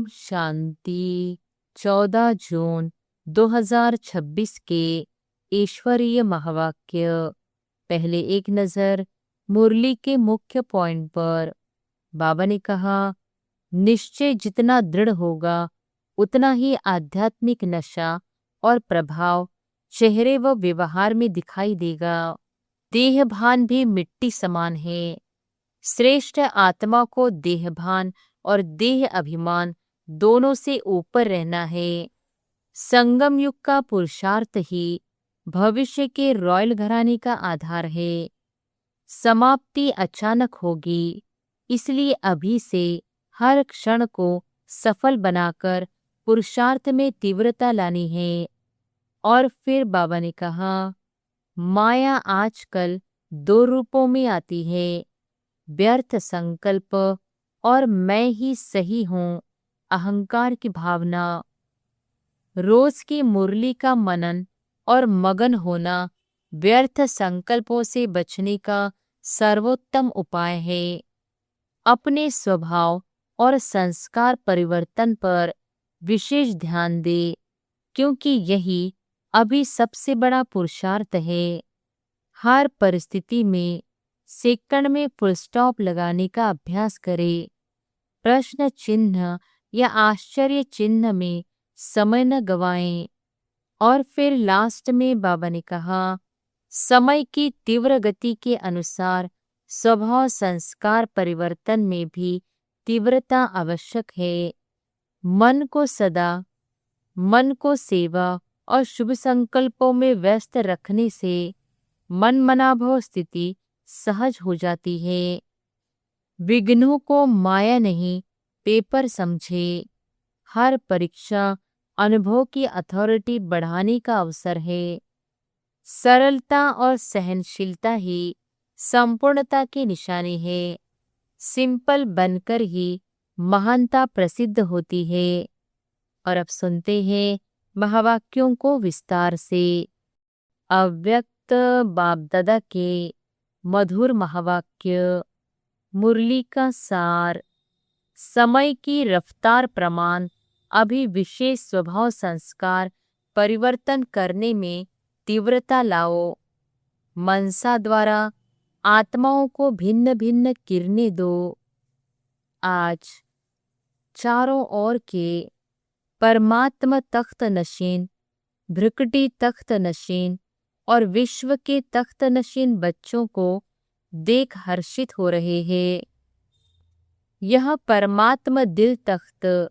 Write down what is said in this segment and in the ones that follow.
ओम शांति। 14 जून 2026 के ईश्वरीय महावाक्य। पहले एक नजर मुरली के मुख्य पॉइंट पर। बाबा ने कहा, निश्चय जितना दृढ़ होगा उतना ही आध्यात्मिक नशा और प्रभाव चेहरे व व्यवहार में दिखाई देगा। देहभान भी मिट्टी समान है। श्रेष्ठ आत्मा को देहभान और देह अभिमान दोनों से ऊपर रहना है। संगम युग का पुरुषार्थ ही भविष्य के रॉयल घराने का आधार है। समाप्ति अचानक होगी, इसलिए अभी से हर क्षण को सफल बनाकर पुरुषार्थ में तीव्रता लानी है। और फिर बाबा ने कहा, माया आजकल 2 रूपों में आती है, व्यर्थ संकल्प और मैं ही सही हूँ अहंकार की भावना। रोज की मुरली का मनन और मगन होना व्यर्थ संकल्पों से बचने का सर्वोत्तम उपाय है। अपने स्वभाव और संस्कार परिवर्तन पर विशेष ध्यान दे, क्योंकि यही अभी सबसे बड़ा पुरुषार्थ है। हर परिस्थिति में सेकंड में फुल स्टॉप लगाने का अभ्यास करें। प्रश्न चिन्ह या आश्चर्य चिन्ह में समय न गवाएं। और फिर लास्ट में बाबा ने कहा, समय की तीव्र गति के अनुसार स्वभाव संस्कार परिवर्तन में भी तीव्रता आवश्यक है। मन को सेवा और शुभ संकल्पों में व्यस्त रखने से मन मनाभव स्थिति सहज हो जाती है। विघ्नों को माया नहीं पेपर समझे। हर परीक्षा अनुभव की अथॉरिटी बढ़ाने का अवसर है। सरलता और सहनशीलता ही संपूर्णता की निशानी है। सिंपल बनकर ही महानता प्रसिद्ध होती है। और अब सुनते हैं महावाक्यों को विस्तार से। अव्यक्त बाप दादा के मधुर महावाक्य। मुरली का सार। समय की रफ्तार प्रमाण अभी विशेष स्वभाव संस्कार परिवर्तन करने में तीव्रता लाओ। मनसा द्वारा आत्माओं को भिन्न भिन्न किरणें दो। आज चारों ओर के परमात्मा तख्त नशीन, भ्रिकुटी तख्त नशीन और विश्व के तख्त नशीन बच्चों को देख हर्षित हो रहे हैं। यह परमात्मा दिल तख्त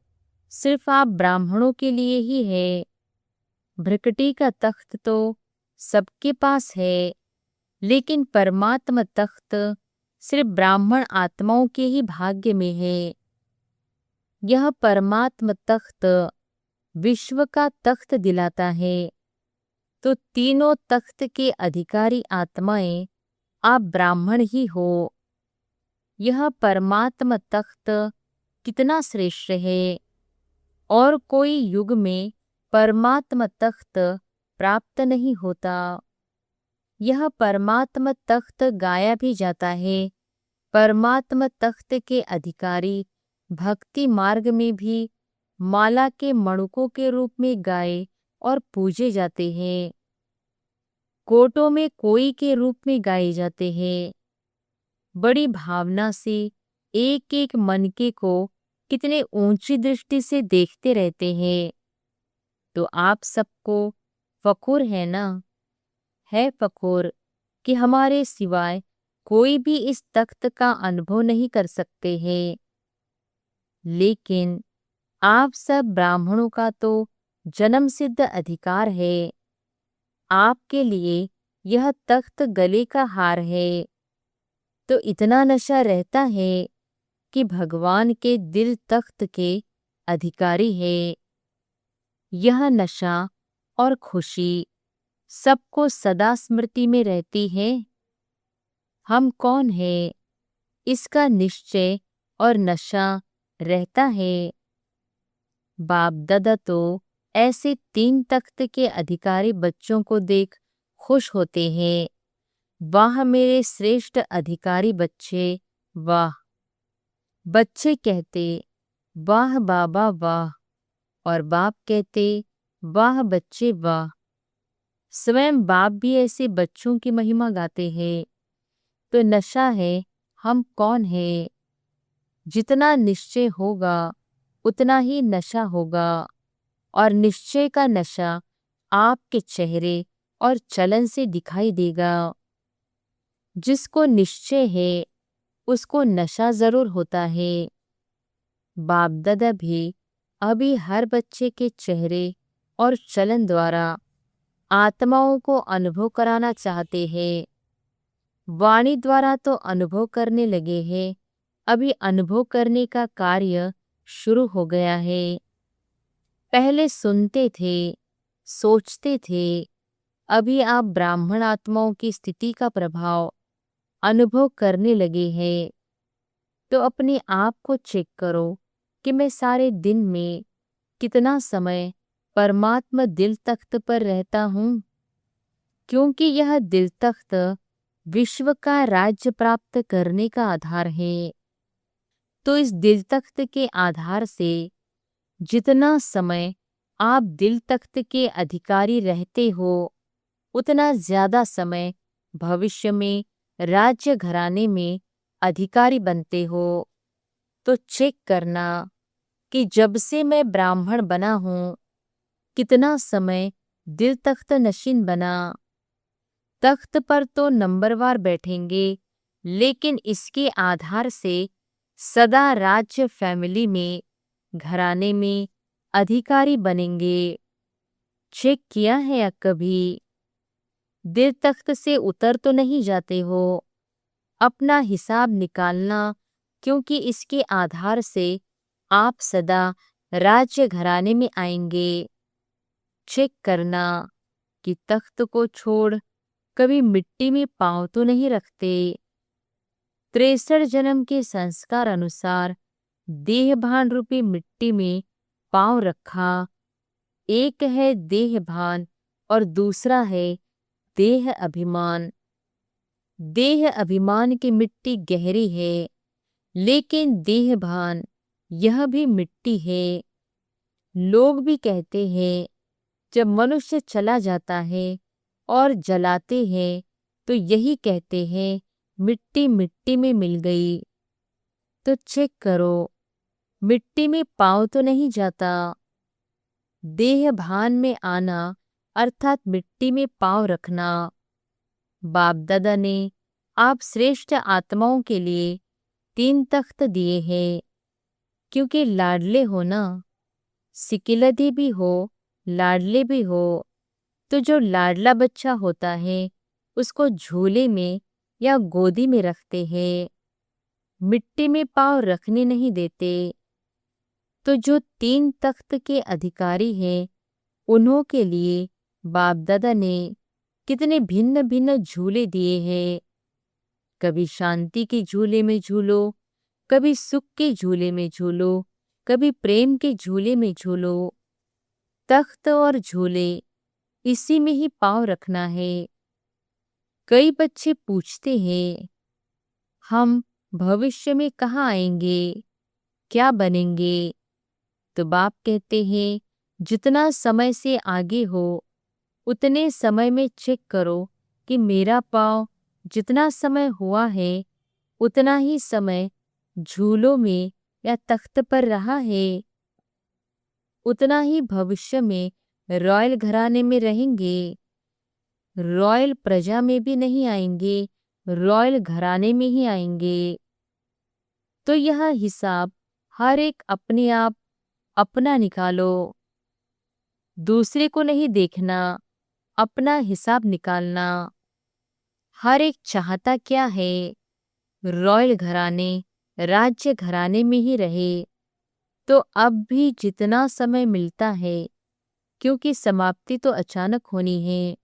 सिर्फ आप ब्राह्मणों के लिए ही है। भ्रिकुटी का तख्त तो सबके पास है, लेकिन परमात्मा तख्त सिर्फ ब्राह्मण आत्माओं के ही भाग्य में है। यह परमात्मा तख्त विश्व का तख्त दिलाता है, तो तीनों तख्त के अधिकारी आत्माएं आप ब्राह्मण ही हो। यह परमात्मा तख्त कितना श्रेष्ठ है। और कोई युग में परमात्मा तख्त प्राप्त नहीं होता। यह परमात्मा तख्त गाया भी जाता है। परमात्मा तख्त के अधिकारी भक्ति मार्ग में भी माला के मणुकों के रूप में गाए और पूजे जाते हैं। कोटों में कोई के रूप में गाए जाते हैं। बड़ी भावना से एक एक मनके को कितने ऊंची दृष्टि से देखते रहते हैं। तो आप सबको फखुर है ना? है फखुर कि हमारे सिवाय कोई भी इस तख्त का अनुभव नहीं कर सकते हैं। लेकिन आप सब ब्राह्मणों का तो जन्म सिद्ध अधिकार है। आपके लिए यह तख्त गले का हार है। तो इतना नशा रहता है कि भगवान के दिल तख्त के अधिकारी है। यह नशा और खुशी सबको सदा स्मृति में रहती है। हम कौन है, इसका निश्चय और नशा रहता है। बाप दादा तो ऐसे 3 तख्त के अधिकारी बच्चों को देख खुश होते हैं। वाह मेरे श्रेष्ठ अधिकारी बच्चे, वाह। बच्चे कहते, वाह बाबा वाह, और बाप कहते वाह बच्चे वाह। स्वयं बाप भी ऐसे बच्चों की महिमा गाते हैं। तो नशा है, हम कौन है? जितना निश्चय होगा उतना ही नशा होगा, और निश्चय का नशा आपके चेहरे और चलन से दिखाई देगा। जिसको निश्चय है उसको नशा जरूर होता है। बाप दादा भी अभी हर बच्चे के चेहरे और चलन द्वारा आत्माओं को अनुभव कराना चाहते हैं। वाणी द्वारा तो अनुभव करने लगे हैं, अभी अनुभव करने का कार्य शुरू हो गया है। पहले सुनते थे, सोचते थे, अभी आप ब्राह्मण आत्माओं की स्थिति का प्रभाव अनुभव करने लगे हैं। तो अपने आप को चेक करो कि मैं सारे दिन में कितना समय परमात्मा दिल तख्त पर रहता हूँ, क्योंकि यह दिल तख्त विश्व का राज्य प्राप्त करने का आधार है। तो इस दिल तख्त के आधार से जितना समय आप दिल तख्त के अधिकारी रहते हो, उतना ज्यादा समय भविष्य में राज्य घराने में अधिकारी बनते हो। तो चेक करना कि जब से मैं ब्राह्मण बना हूँ, कितना समय दिल तख्त नशीन बना। तख्त पर तो नंबरवार बैठेंगे, लेकिन इसके आधार से सदा राज्य फैमिली में घराने में अधिकारी बनेंगे। चेक किया है या कभी? दिल तख्त से उतर तो नहीं जाते हो। अपना हिसाब निकालना, क्योंकि इसके आधार से आप सदा राज्य घराने में आएंगे। चेक करना कि तख्त को छोड़ कभी मिट्टी में पांव तो नहीं रखते। 63 जन्म के संस्कार अनुसार देहभान रूपी मिट्टी में पांव रखा। एक है देहभान और दूसरा है देह अभिमान। देह अभिमान की मिट्टी गहरी है, लेकिन देहभान यह भी मिट्टी है। लोग भी कहते हैं जब मनुष्य चला जाता है और जलाते हैं तो यही कहते हैं मिट्टी मिट्टी में मिल गई। तो चेक करो, मिट्टी में पांव तो नहीं जाता। देह भान में आना अर्थात मिट्टी में पांव रखना। बाप दादा ने आप श्रेष्ठ आत्माओं के लिए 3 तख्त दिए हैं, क्योंकि लाडले हो ना, सिकिलधी भी हो, लाडले भी हो। तो जो लाडला बच्चा होता है उसको झूले में या गोदी में रखते हैं, मिट्टी में पांव रखने नहीं देते। तो जो 3 तख्त के अधिकारी हैं, उन्हों के लिए बाप दादा ने कितने भिन्न भिन्न झूले दिए हैं। कभी शांति के झूले में झूलो, कभी सुख के झूले में झूलो, कभी प्रेम के झूले में झूलो। तख्त और झूले इसी में ही पांव रखना है। कई बच्चे पूछते हैं हम भविष्य में कहाँ आएंगे, क्या बनेंगे? तो बाप कहते हैं जितना समय से आगे हो उतने समय में चेक करो कि मेरा पाँव जितना समय हुआ है उतना ही समय झूलों में या तख्त पर रहा है, उतना ही भविष्य में रॉयल घराने में रहेंगे। रॉयल प्रजा में भी नहीं आएंगे, रॉयल घराने में ही आएंगे। तो यह हिसाब हर एक अपने आप अपना निकालो, दूसरे को नहीं देखना, अपना हिसाब निकालना। हर एक चाहता क्या है? रॉयल घराने, राज्य घराने में ही रहे। तो अब भी जितना समय मिलता है, क्योंकि समाप्ति तो अचानक होनी है,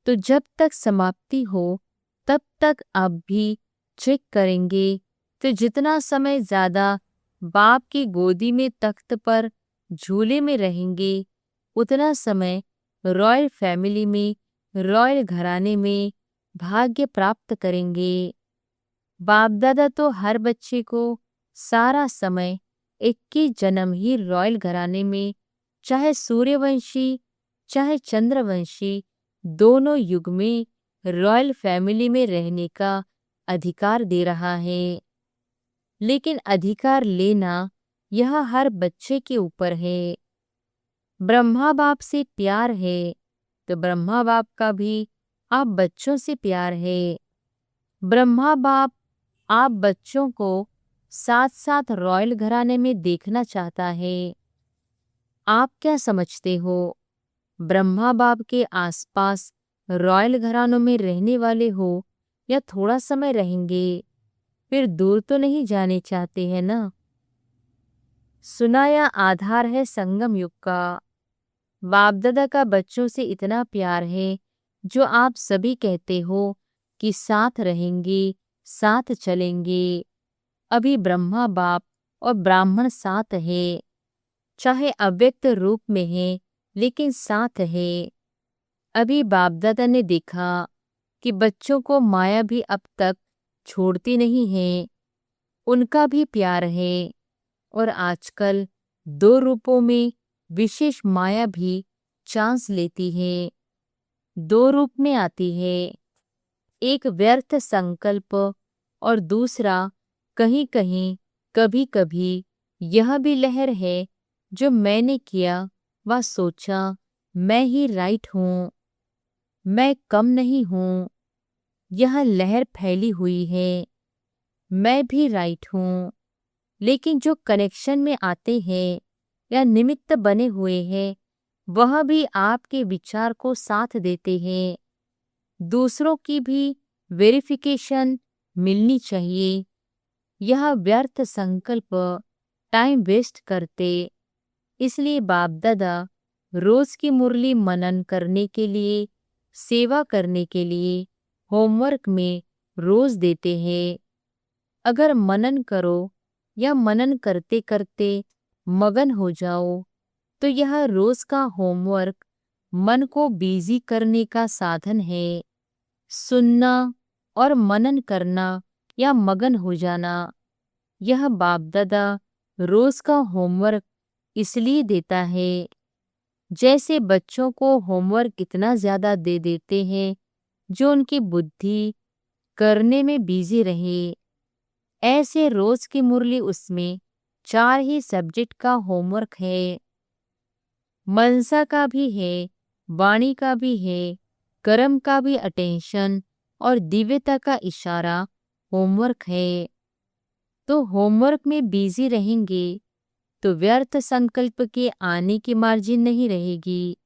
तो जब तक समाप्ति हो तब तक आप भी चेक करेंगे। तो जितना समय ज्यादा बाप की गोदी में तख्त पर झूले में रहेंगे, उतना समय रॉयल फैमिली में, रॉयल घराने में भाग्य प्राप्त करेंगे। बाप दादा तो हर बच्चे को सारा समय 21 जन्म ही रॉयल घराने में, चाहे सूर्यवंशी चाहे चंद्रवंशी, दोनों युग में रॉयल फैमिली में रहने का अधिकार दे रहा है। लेकिन अधिकार लेना यह हर बच्चे के ऊपर है। ब्रह्मा बाप से प्यार है तो ब्रह्मा बाप का भी आप बच्चों से प्यार है। ब्रह्मा बाप आप बच्चों को साथ साथ रॉयल घराने में देखना चाहता है। आप क्या समझते हो, ब्रह्मा बाप के आसपास रॉयल घरानों में रहने वाले हो या थोड़ा समय रहेंगे, फिर दूर तो नहीं जाने चाहते हैं ना। सुनाया आधार है संगम युग का। बाप दादा का बच्चों से इतना प्यार है जो आप सभी कहते हो कि साथ रहेंगे, साथ चलेंगे। अभी ब्रह्मा बाप और ब्राह्मण साथ है, चाहे अव्यक्त रूप में है लेकिन साथ है। अभी बाप दादा ने देखा कि बच्चों को माया भी अब तक छोड़ती नहीं है, उनका भी प्यार है। और आजकल 2 रूपों में विशेष माया भी चांस लेती है, 2 रूप में आती है। एक व्यर्थ संकल्प और दूसरा कहीं कहीं कभी कभी यह भी लहर है जो मैंने किया व सोचा, मैं ही राइट हूँ, मैं कम नहीं हूँ। यह लहर फैली हुई है, मैं भी राइट हूँ। लेकिन जो कनेक्शन में आते हैं या निमित्त बने हुए हैं, वह भी आपके विचार को साथ देते हैं। दूसरों की भी वेरिफिकेशन मिलनी चाहिए। यह व्यर्थ संकल्प टाइम वेस्ट करते। इसलिए बाप दादा रोज की मुरली मनन करने के लिए, सेवा करने के लिए होमवर्क में रोज देते हैं। अगर मनन करो या मनन करते करते मगन हो जाओ तो यह रोज का होमवर्क मन को बिजी करने का साधन है। सुनना और मनन करना या मगन हो जाना, यह बाप दादा रोज का होमवर्क इसलिए देता है। जैसे बच्चों को होमवर्क इतना ज्यादा दे देते हैं जो उनकी बुद्धि करने में बिजी रहे, ऐसे रोज की मुरली उसमें 4 ही सब्जेक्ट का होमवर्क है। मनसा का भी है, वाणी का भी है, कर्म का भी अटेंशन और दिव्यता का इशारा होमवर्क है। तो होमवर्क में बिजी रहेंगे तो व्यर्थ संकल्प के आने की मार्जिन नहीं रहेगी।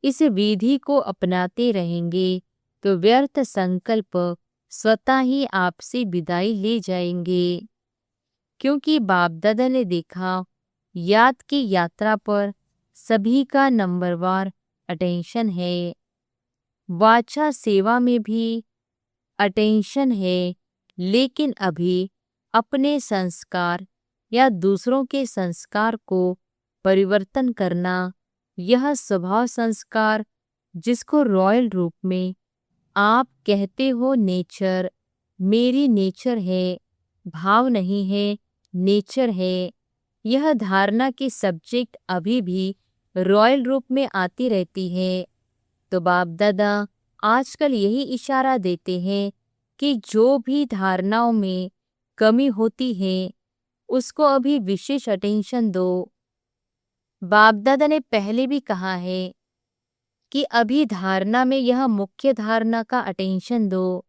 इस विधि को अपनाते रहेंगे तो व्यर्थ संकल्प स्वतः ही आपसे विदाई ले जाएंगे। क्योंकि बाप दादा ने देखा, याद की यात्रा पर सभी का नंबरवार अटेंशन है। वाचा सेवा में भी अटेंशन है, लेकिन अभी अपने संस्कार या दूसरों के संस्कार को परिवर्तन करना, यह स्वभाव संस्कार जिसको रॉयल रूप में आप कहते हो नेचर, मेरी नेचर है, भाव नहीं है, नेचर है। यह धारणा की सब्जेक्ट अभी भी रॉयल रूप में आती रहती है। तो बाप दादा आजकल यही इशारा देते हैं कि जो भी धारणाओं में कमी होती है उसको अभी विशेष अटेंशन दो। बाप दादा ने पहले भी कहा है कि अभी धारणा में यह मुख्य धारणा का अटेंशन दो।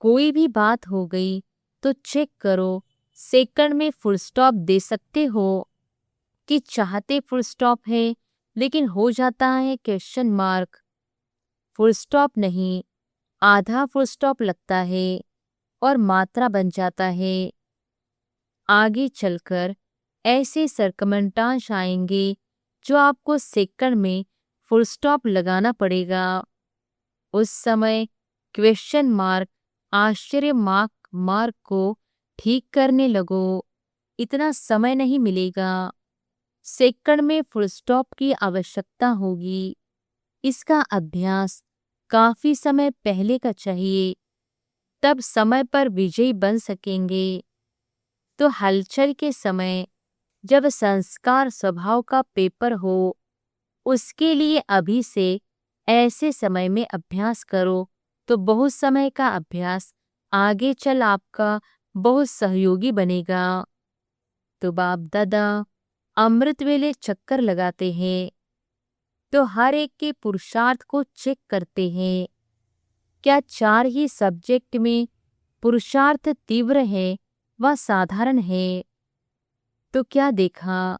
कोई भी बात हो गई तो चेक करो, सेकंड में फुल स्टॉप दे सकते हो कि चाहते फुल स्टॉप है लेकिन हो जाता है क्वेश्चन मार्क। फुल स्टॉप नहीं, आधा फुल स्टॉप लगता है और मात्रा बन जाता है। आगे चलकर ऐसे सरकमंटांश आएंगे जो आपको सेकंड में फुल स्टॉप लगाना पड़ेगा। उस समय क्वेश्चन मार्क, आश्चर्य मार्क को ठीक करने लगो, इतना समय नहीं मिलेगा। सेकंड में फुल स्टॉप की आवश्यकता होगी। इसका अभ्यास काफी समय पहले का चाहिए, तब समय पर विजयी बन सकेंगे। तो हलचल के समय जब संस्कार स्वभाव का पेपर हो, उसके लिए अभी से ऐसे समय में अभ्यास करो तो बहुत समय का अभ्यास आगे चल आपका बहुत सहयोगी बनेगा। तो बाप दादा अमृत वेले चक्कर लगाते हैं तो हर एक के पुरुषार्थ को चेक करते हैं। क्या 4 ही सब्जेक्ट में पुरुषार्थ तीव्र है व साधारण है? तो क्या देखा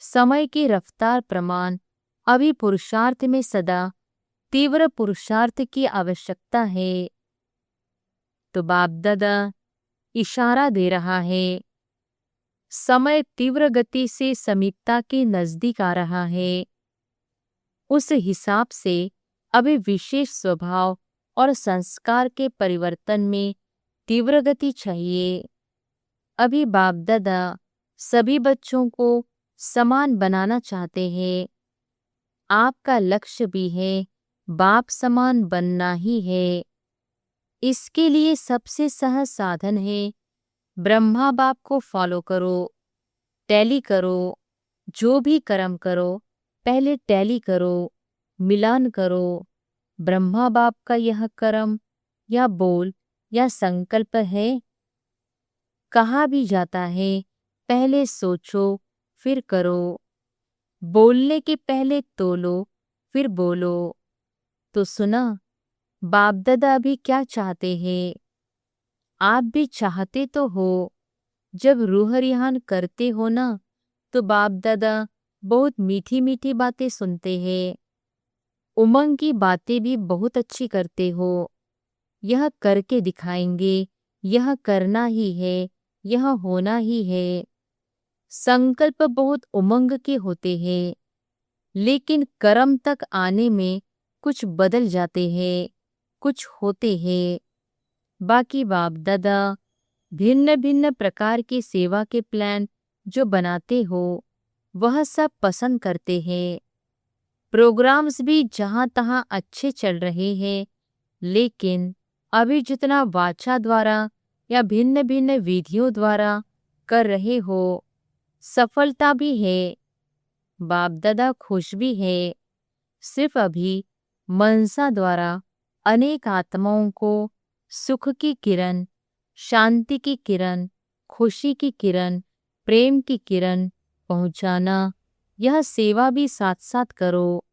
समय की रफ्तार प्रमाण अभी पुरुषार्थ में सदा तीव्र पुरुषार्थ की आवश्यकता है। तो बाप दादा इशारा दे रहा है, समय तीव्र गति से समीपता के नजदीक आ रहा है। उस हिसाब से अभी विशेष स्वभाव और संस्कार के परिवर्तन में तीव्र गति चाहिए। अभी बाप दादा सभी बच्चों को समान बनाना चाहते हैं। आपका लक्ष्य भी है बाप समान बनना ही है। इसके लिए सबसे सहज साधन है ब्रह्मा बाप को फॉलो करो, टैली करो। जो भी कर्म करो पहले टैली करो, मिलान करो। ब्रह्मा बाप का यह कर्म या बोल या संकल्प है। कहा भी जाता है पहले सोचो फिर करो, बोलने के पहले तोलो फिर बोलो। तो सुना बाप दादा अभी क्या चाहते हैं? आप भी चाहते तो हो। जब रूह रिहान करते हो ना तो बाप दादा बहुत मीठी मीठी बातें सुनते हैं। उमंग की बातें भी बहुत अच्छी करते हो। यह करके दिखाएंगे, यह करना ही है, यह होना ही है। संकल्प बहुत उमंग के होते हैं, लेकिन कर्म तक आने में कुछ बदल जाते हैं, कुछ होते हैं। बाकी बाप दादा भिन्न भिन्न प्रकार की सेवा के प्लान जो बनाते हो वह सब पसंद करते हैं। प्रोग्राम्स भी जहाँ तहाँ अच्छे चल रहे हैं, लेकिन अभी जितना वाचा द्वारा या भिन्न भिन्न विधियों द्वारा कर रहे हो सफलता भी है, बाप दादा खुश भी है। सिर्फ अभी मनसा द्वारा अनेक आत्माओं को सुख की किरण, शांति की किरण, खुशी की किरण, प्रेम की किरण पहुंचाना, यह सेवा भी साथ साथ करो।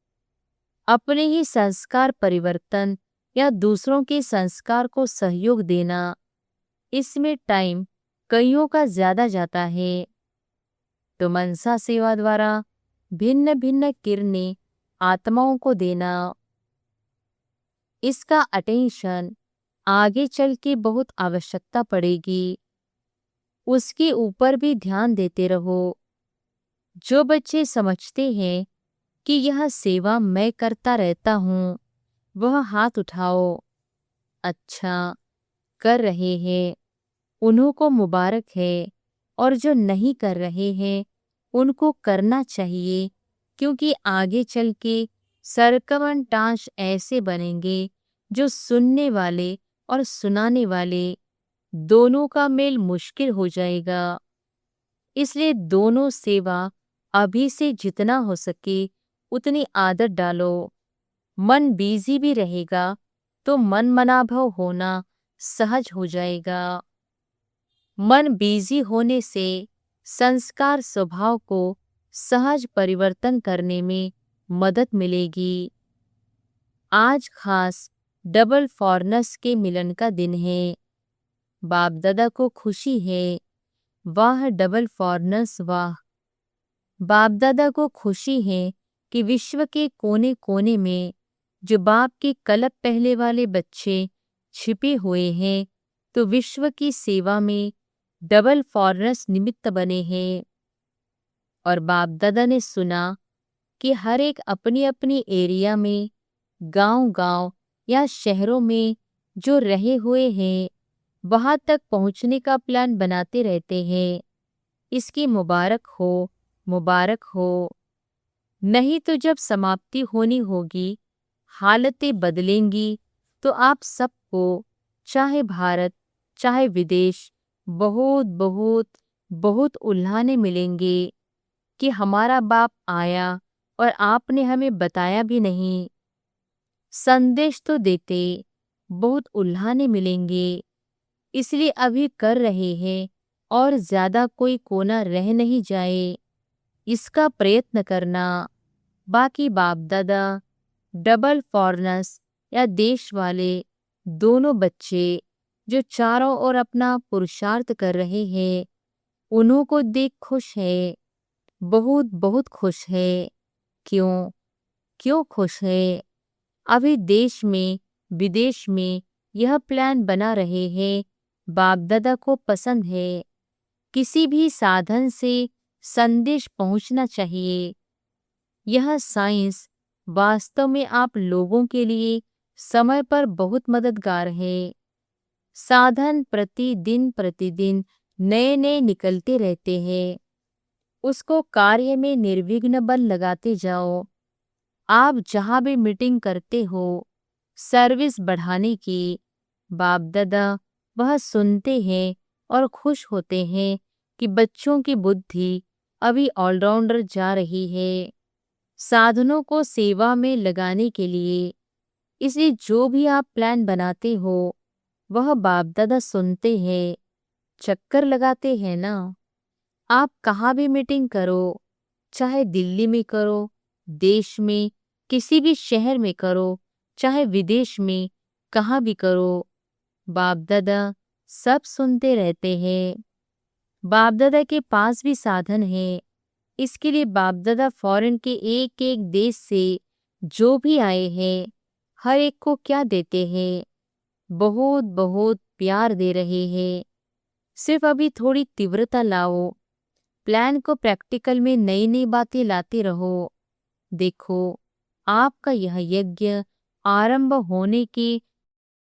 अपने ही संस्कार परिवर्तन या दूसरों के संस्कार को सहयोग देना, इसमें टाइम कईयों का ज्यादा जाता है। तो मनसा सेवा द्वारा भिन्न भिन्न किरणें आत्माओं को देना, इसका अटेंशन आगे चल के बहुत आवश्यकता पड़ेगी। उसके ऊपर भी ध्यान देते रहो। जो बच्चे समझते हैं कि यह सेवा मैं करता रहता हूँ वह हाथ उठाओ। अच्छा कर रहे हैं उन्हों को मुबारक है, और जो नहीं कर रहे हैं उनको करना चाहिए, क्योंकि आगे चल के सरकमन टांच ऐसे बनेंगे जो सुनने वाले और सुनाने वाले दोनों का मेल मुश्किल हो जाएगा। इसलिए दोनों सेवा अभी से जितना हो सके उतनी आदत डालो। मन बिजी भी रहेगा तो मन मनाभव होना सहज हो जाएगा। मन बिजी होने से संस्कार स्वभाव को सहज परिवर्तन करने में मदद मिलेगी। आज खास डबल फॉरनस के मिलन का दिन है। बाप दादा को खुशी है। वाह डबल फॉरनस वाह। बाप दादा को खुशी है कि विश्व के कोने कोने में जो बाप के कलप पहले वाले बच्चे छिपे हुए हैं, तो विश्व की सेवा में डबल फॉरनस निमित्त बने हैं। और बाप दादा ने सुना कि हर एक अपनी अपनी एरिया में, गांव-गांव या शहरों में जो रहे हुए हैं वहां तक पहुंचने का प्लान बनाते रहते हैं। इसकी मुबारक हो, मुबारक हो। नहीं तो जब समाप्ति होनी होगी, हालतें बदलेंगी, तो आप सबको चाहे भारत चाहे विदेश बहुत बहुत बहुत उल्हाने मिलेंगे। कि हमारा बाप आया और आपने हमें बताया भी नहीं। संदेश तो देते, बहुत उल्हाने मिलेंगे, इसलिए अभी कर रहे हैं और ज्यादा कोई कोना रह नहीं जाए, इसका प्रयत्न करना। बाकी बाप दादा, डबल फॉरनर्स या देश वाले दोनों बच्चे जो चारों ओर अपना पुरुषार्थ कर रहे हैं, उन्हों को देख खुश है, बहुत बहुत खुश है। क्यों क्यों खुश है? अभी देश में विदेश में यह प्लान बना रहे हैं, बाप दादा को पसंद है, किसी भी साधन से संदेश पहुंचना चाहिए। यह साइंस वास्तव में आप लोगों के लिए समय पर बहुत मददगार है। साधन प्रतिदिन नए नए निकलते रहते हैं, उसको कार्य में निर्विघ्न बल लगाते जाओ। आप जहाँ भी मीटिंग करते हो सर्विस बढ़ाने की, बाप दादा वह सुनते हैं और खुश होते हैं कि बच्चों की बुद्धि अभी ऑलराउंडर जा रही है साधनों को सेवा में लगाने के लिए। इसलिए जो भी आप प्लान बनाते हो वह बाप दादा सुनते हैं, चक्कर लगाते हैं ना। आप कहाँ भी मीटिंग करो, चाहे दिल्ली में करो, देश में किसी भी शहर में करो, चाहे विदेश में कहाँ भी करो, बाप दादा सब सुनते रहते हैं। बाप दादा के पास भी साधन है, इसके लिए बाप दादा फॉरेन के एक एक देश से जो भी आए हैं हर एक को क्या देते हैं, बहुत बहुत प्यार दे रहे हैं। सिर्फ अभी थोड़ी तीव्रता लाओ, प्लान को प्रैक्टिकल में नई नई बातें लाते रहो। देखो, आपका यह यज्ञ आरंभ होने के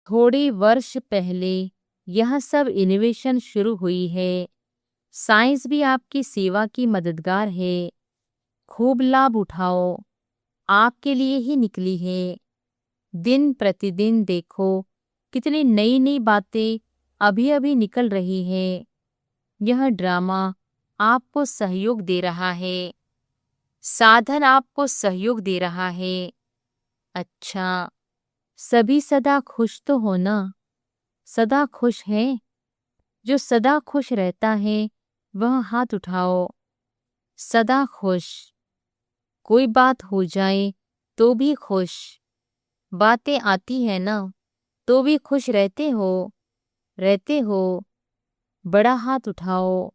थोड़े वर्ष पहले यह सब इनोवेशन शुरू हुई है। साइंस भी आपकी सेवा की मददगार है, खूब लाभ उठाओ, आपके लिए ही निकली है। दिन प्रतिदिन देखो कितनी नई नई बातें अभी अभी निकल रही है। यह ड्रामा आपको सहयोग दे रहा है, साधन आपको सहयोग दे रहा है। अच्छा, सभी सदा खुश तो हो ना? सदा खुश है? जो सदा खुश रहता है वह हाथ उठाओ। सदा खुश, कोई बात हो जाए तो भी खुश, बातें आती है ना तो भी खुश रहते हो? रहते हो? बड़ा हाथ उठाओ,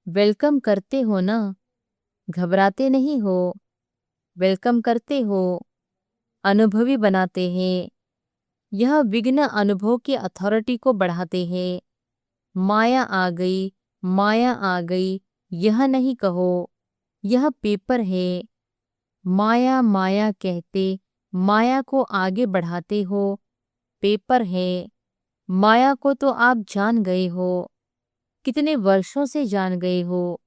वेलकम करते हो ना? घबराते नहीं हो? वेलकम करते हो, अनुभवी बनाते हैं। यह विघ्न अनुभव की अथॉरिटी को बढ़ाते हैं। माया आ गई, माया आ गई यह नहीं कहो, यह पेपर है। माया माया कहते माया को आगे बढ़ाते हो, पेपर है। माया को तो आप जान गए हो, कितने वर्षों से जान गए हो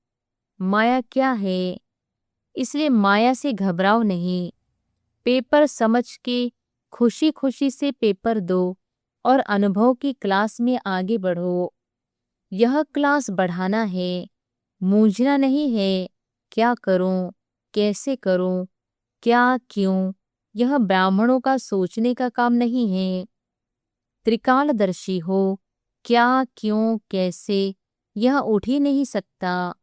माया क्या है। इसलिए माया से घबराओ नहीं, पेपर समझ के खुशी खुशी से पेपर दो और अनुभव की क्लास में आगे बढ़ो। यह क्लास बढ़ाना है, मूंझना नहीं है। क्या करूं, कैसे करूं, क्या क्यों, यह ब्राह्मणों का सोचने का काम नहीं है। त्रिकालदर्शी हो, क्या क्यों कैसे यह उठ ही नहीं सकता।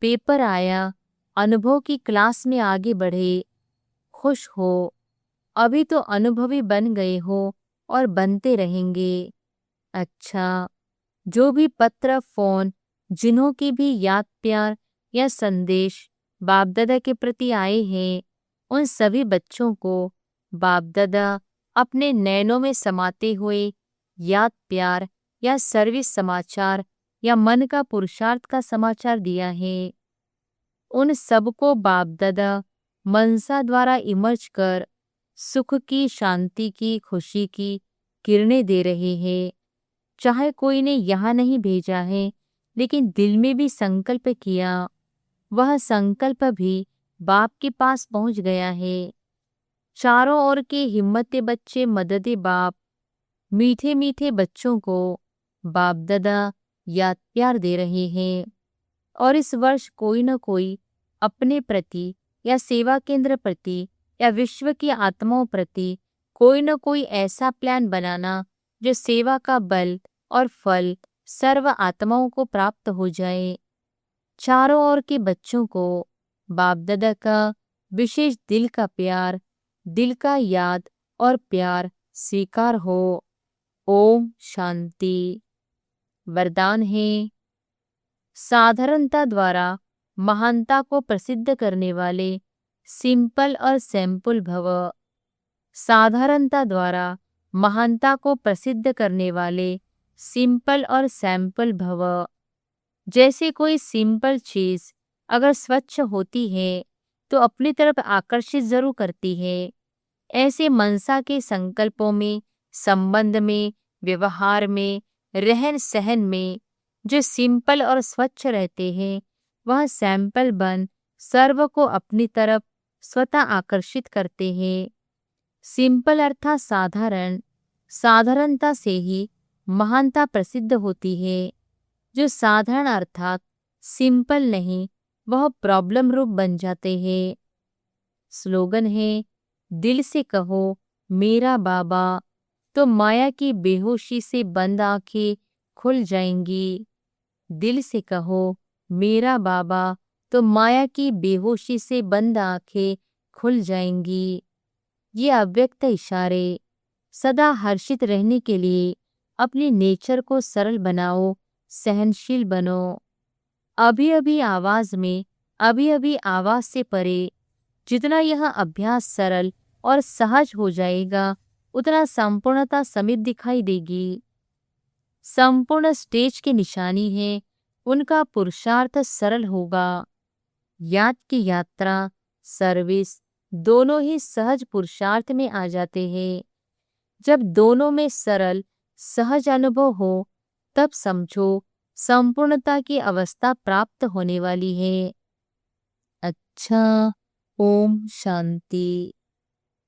पेपर आया, अनुभव की क्लास में आगे बढ़े, खुश हो। अभी तो अनुभवी बन गए हो और बनते रहेंगे। अच्छा, जो भी पत्र फोन जिन्हों की भी याद प्यार या संदेश बाप दादा के प्रति आए हैं, उन सभी बच्चों को बाप दादा अपने नैनों में समाते हुए याद प्यार या सर्विस समाचार या मन का पुरुषार्थ का समाचार दिया है। उन सबको बाप दादा मनसा द्वारा इमर्ज कर सुख की, शांति की, खुशी की किरणें दे रहे हैं। चाहे कोई ने यहाँ नहीं भेजा है, लेकिन दिल में भी संकल्प किया, वह संकल्प भी बाप के पास पहुंच गया है। चारों ओर के हिम्मते बच्चे मददे बाप, मीठे मीठे बच्चों को बाप दादा याद प्यार दे रहे हैं। और इस वर्ष कोई न कोई अपने प्रति या सेवा केंद्र प्रति या विश्व की आत्माओं प्रति कोई न कोई ऐसा प्लान बनाना जो सेवा का बल और फल सर्व आत्माओं को प्राप्त हो जाए। चारों ओर के बच्चों को बाप दादा का विशेष दिल का प्यार, दिल का याद और प्यार स्वीकार हो। ओम शांति। वरदान है, साधारणता द्वारा महानता को प्रसिद्ध करने वाले सिंपल और सैंपल भव। साधारणता द्वारा महानता को प्रसिद्ध करने वाले सिंपल और सैंपल भव। जैसे कोई सिंपल चीज अगर स्वच्छ होती है तो अपनी तरफ आकर्षित जरूर करती है, ऐसे मनसा के संकल्पों में, संबंध में, व्यवहार में, रहन सहन में जो सिंपल और स्वच्छ रहते हैं वह सैंपल बन सर्व को अपनी तरफ स्वतः आकर्षित करते हैं। सिंपल अर्थात साधारण, साधारणता से ही महानता प्रसिद्ध होती है। जो साधारण अर्थात सिंपल नहीं वह प्रॉब्लम रूप बन जाते हैं। स्लोगन है, दिल से कहो मेरा बाबा तो माया की बेहोशी से बंद आंखें खुल जाएंगी। दिल से कहो मेरा बाबा तो माया की बेहोशी से बंद आंखें खुल जाएंगी। ये अव्यक्त इशारे सदा हर्षित रहने के लिए अपनी नेचर को सरल बनाओ, सहनशील बनो। अभी अभी आवाज में, अभी अभी आवाज से परे जितना यह अभ्यास सरल और सहज हो जाएगा उतना संपूर्णता समित दिखाई देगी। संपूर्ण स्टेज की निशानी है उनका पुरुषार्थ सरल होगा। याद की यात्रा, सर्विस दोनों ही सहज पुरुषार्थ में आ जाते हैं। जब दोनों में सरल सहज अनुभव हो तब समझो संपूर्णता की अवस्था प्राप्त होने वाली है। अच्छा, ओम शांति।